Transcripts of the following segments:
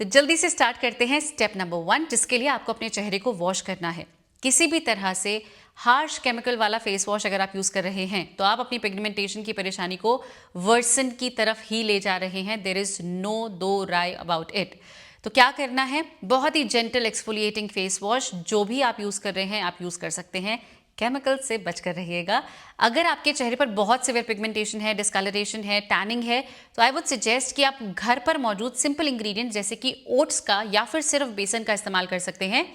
तो जल्दी से स्टार्ट करते हैं स्टेप नंबर 1, जिसके लिए आपको अपने चेहरे को वॉश करना है। किसी भी तरह से हार्श केमिकल वाला फेस वॉश अगर आप यूज़ कर रहे हैं तो आप अपनी पिगमेंटेशन की परेशानी को वर्सन की तरफ ही ले जा रहे हैं। देयर इज़ नो दो राय अबाउट इट। तो क्या करना है, बहुत ही जेंटल एक्सफोलिएटिंग फेस वॉश जो भी आप यूज़ कर रहे हैं आप यूज़ कर सकते हैं। केमिकल से बचकर रहिएगा। अगर आपके चेहरे पर बहुत सिवियर पिगमेंटेशन है, डिस्कलरेशन है, टैनिंग है, तो आई वुड सजेस्ट कि आप घर पर मौजूद सिंपल इंग्रेडिएंट जैसे कि ओट्स का या फिर सिर्फ बेसन का इस्तेमाल कर सकते हैं।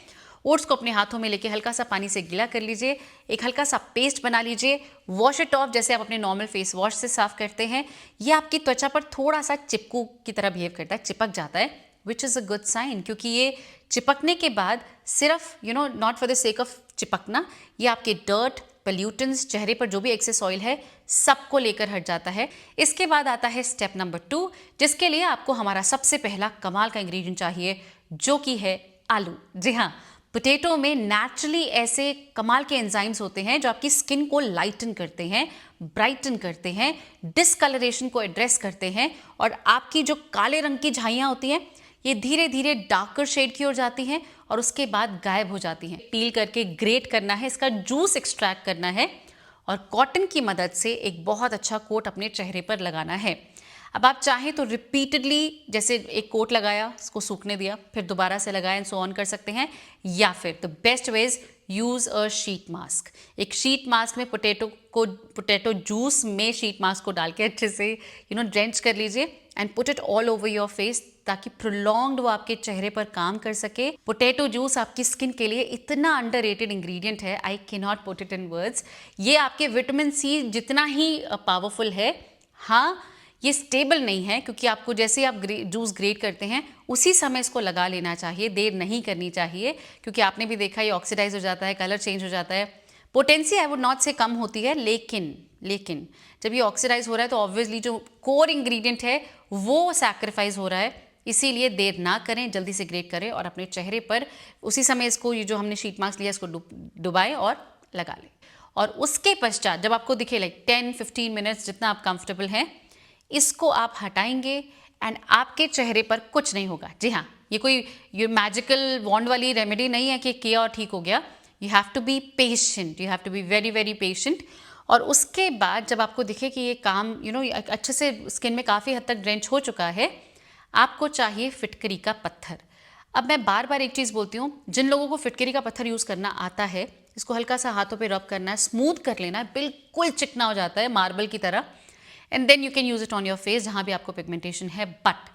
ओट्स को अपने हाथों में लेके हल्का सा पानी से गीला कर लीजिए, एक हल्का सा पेस्ट बना लीजिए, वॉश इट ऑफ जैसे आप अपने नॉर्मल फेस वॉश से साफ करते हैं। ये आपकी त्वचा पर थोड़ा सा चिपकू की तरह बिहेव करता है, चिपक जाता है, which is a good sign, क्योंकि ये चिपकने के बाद सिर्फ not for the sake of चिपकना, ये आपके डर्ट, पोल्यूटेंट्स, चेहरे पर जो भी एक्सेस ऑयल है सबको लेकर हट जाता है। इसके बाद आता है स्टेप नंबर 2, जिसके लिए आपको हमारा सबसे पहला कमाल का इंग्रेडिएंट चाहिए, जो कि है आलू। जी हाँ, पोटैटो में नेचुरली ऐसे कमाल के एंजाइम्स होते हैं जो आपकी स्किन को लाइटन करते हैं, ब्राइटन करते हैं, डिसकलरेशन को एड्रेस करते हैं, और आपकी जो काले रंग की झाइयाँ होती हैं ये धीरे धीरे डार्कर शेड की ओर जाती हैं और उसके बाद गायब हो जाती हैं। पील करके ग्रेट करना है, इसका जूस एक्सट्रैक्ट करना है और कॉटन की मदद से एक बहुत अच्छा कोट अपने चेहरे पर लगाना है। अब आप चाहें तो रिपीटेडली, जैसे एक कोट लगाया, इसको सूखने दिया, फिर दोबारा से लगाया एंड सो ऑन कर सकते हैं, या फिर the best veg use a sheet mask. एक शीट मास्क में पोटैटो जूस में शीट मास्क को डाल के अच्छे से ड्रेंच कर लीजिए and put it all over your face, ताकि प्रोलॉन्ग्ड वो आपके चेहरे पर काम कर सके। पोटैटो जूस आपकी स्किन के लिए इतना अंडररेटेड इंग्रेडिएंट है, I can not put it in words. ये आपके विटामिन सी जितना ही पावरफुल है। हाँ, ये स्टेबल नहीं है, क्योंकि आपको जैसे आप जूस ग्रेट करते हैं उसी समय इसको लगा लेना चाहिए, देर नहीं करनी चाहिए, क्योंकि आपने भी देखा ये ऑक्सीडाइज हो जाता है, कलर चेंज हो जाता है। पोटेंसी आई वुड नॉट से कम होती है, लेकिन जब ये ऑक्सीडाइज हो रहा है तो ऑब्वियसली जो कोर इंग्रेडिएंट है वो सैक्रिफाइस हो रहा है। इसीलिए देर ना करें, जल्दी से ग्रेट करें और अपने चेहरे पर उसी समय इसको, ये जो हमने शीट मास्क लिया इसको डुबाएं और लगा लें। और उसके पश्चात जब आपको दिखे 10-15 मिनट्स जितना आप कंफर्टेबल हैं, इसको आप हटाएंगे एंड आपके चेहरे पर कुछ नहीं होगा। जी हाँ, ये मैजिकल वॉन्ड वाली रेमेडी नहीं है कि किया और ठीक हो गया। You have to be patient, you have to be very very patient. और उसके बाद जब आपको दिखे कि ये काम अच्छे से स्किन में काफ़ी हद तक ड्रेंच हो चुका है, आपको चाहिए फिटकरी का पत्थर। अब मैं बार बार एक चीज़ बोलती हूँ, जिन लोगों को फिटकरी का पत्थर यूज़ करना आता है, इसको हल्का सा हाथों पे रब करना है, स्मूथ कर लेना है, बिल्कुल चिकना हो जाता है मार्बल की तरह, and then you can use it on your face जहाँ भी आपको पिगमेंटेशन है। बट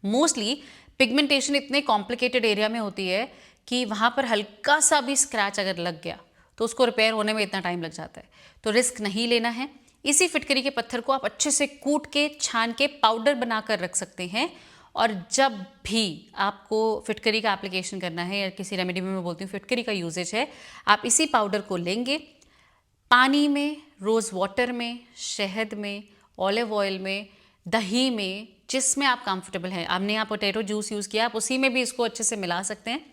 मोस्टली पिगमेंटेशन इतने कॉम्प्लिकेटेड एरिया में होती है कि वहाँ पर हल्का सा भी स्क्रैच अगर लग गया तो उसको रिपेयर होने में इतना टाइम लग जाता है, तो रिस्क नहीं लेना है। इसी फिटकरी के पत्थर को आप अच्छे से कूट के, छान के पाउडर बनाकर रख सकते हैं, और जब भी आपको फिटकरी का एप्लीकेशन करना है या किसी रेमेडी में मैं बोलती हूँ फिटकरी का यूजेज है, आप इसी पाउडर को लेंगे, पानी में, रोज़ वाटर में, शहद में, ऑलिव ऑयल में, दही में, जिसमें आप कंफर्टेबल हैं। आपने यहाँ पोटैटो जूस यूज़ किया, आप उसी में भी इसको अच्छे से मिला सकते हैं,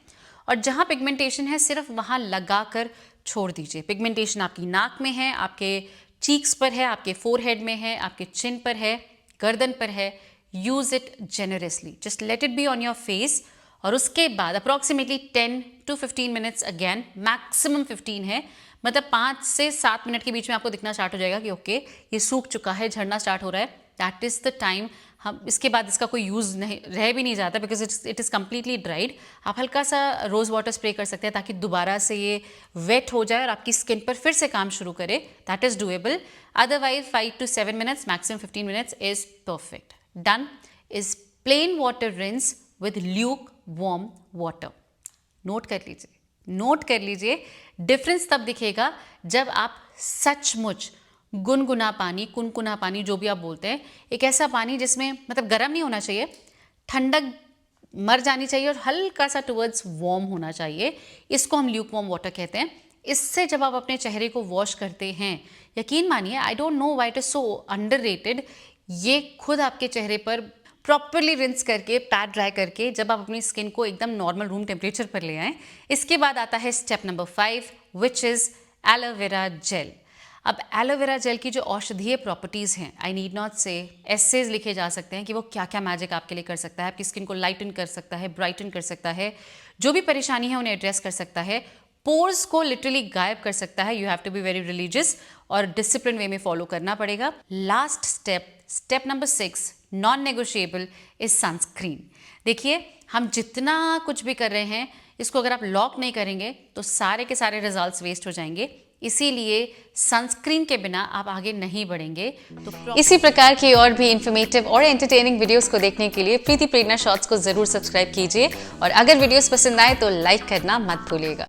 और जहाँ पिगमेंटेशन है सिर्फ वहाँ लगा कर छोड़ दीजिए। पिगमेंटेशन आपकी नाक में है, आपके चीक्स पर है, आपके फोरहेड में है, आपके चिन पर है, गर्दन पर है, use it generously, just let it be on your face. और उसके बाद approximately 10 to 15 minutes, again maximum 15 है, मतलब 5 से 7 मिनट के बीच में आपको दिखना स्टार्ट हो जाएगा कि ओके ये सूख चुका है, झड़ना स्टार्ट हो रहा है। That is the time. हम इसके बाद इसका कोई यूज़ नहीं रह भी नहीं जाता, because it is completely dried. आप हल्का सा रोज़ वाटर स्प्रे कर सकते हैं ताकि दोबारा से ये वेट हो जाए और आपकी स्किन पर फिर से काम शुरू करे। That is doable. Otherwise 5 to 7 minutes, maximum 15 minutes is perfect. Done is plain water rinse with Luke warm water. Note कर लीजिए, डिफरेंस तब दिखेगा जब आप सचमुच गुनगुना पानी, कुनकुना पानी, जो भी आप बोलते हैं, एक ऐसा पानी जिसमें मतलब गर्म नहीं होना चाहिए, ठंडक मर जानी चाहिए और हल्का सा टुवर्ड्स वार्म होना चाहिए, इसको हम ल्यूक वार्म वाटर कहते हैं। इससे जब आप अपने चेहरे को वॉश करते हैं, यकीन मानिए, I don't know why it is so underrated, ये खुद आपके चेहरे पर प्रॉपरली रिंस करके, पैड ड्राई करके, जब आप अपनी स्किन को एकदम नॉर्मल रूम टेम्परेचर पर ले आएँ। इसके बाद आता है step number 5, which is aloe vera gel. अब एलोवेरा जेल की जो औषधीय प्रॉपर्टीज़ हैं, आई नीड नॉट से, एसेज लिखे जा सकते हैं कि वो क्या क्या मैजिक आपके लिए कर सकता है। आपकी स्किन को लाइटन कर सकता है, ब्राइटन कर सकता है, जो भी परेशानी है उन्हें एड्रेस कर सकता है, पोर्स को लिटरली गायब कर सकता है। You have to be very religious और डिसिप्लिन वे में फॉलो करना पड़ेगा। Last step number 6 non negotiable is sunscreen. देखिए, हम जितना कुछ भी कर रहे हैं, इसको अगर आप लॉक नहीं करेंगे तो सारे के सारे रिजल्ट्स वेस्ट हो जाएंगे। इसीलिए सनस्क्रीन के बिना आप आगे नहीं बढ़ेंगे। तो इसी प्रकार की और भी इंफॉर्मेटिव और एंटरटेनिंग वीडियोस को देखने के लिए प्रीति प्रेरणा शॉर्ट्स को जरूर सब्सक्राइब कीजिए और अगर वीडियोस पसंद आए तो लाइक करना मत भूलिएगा।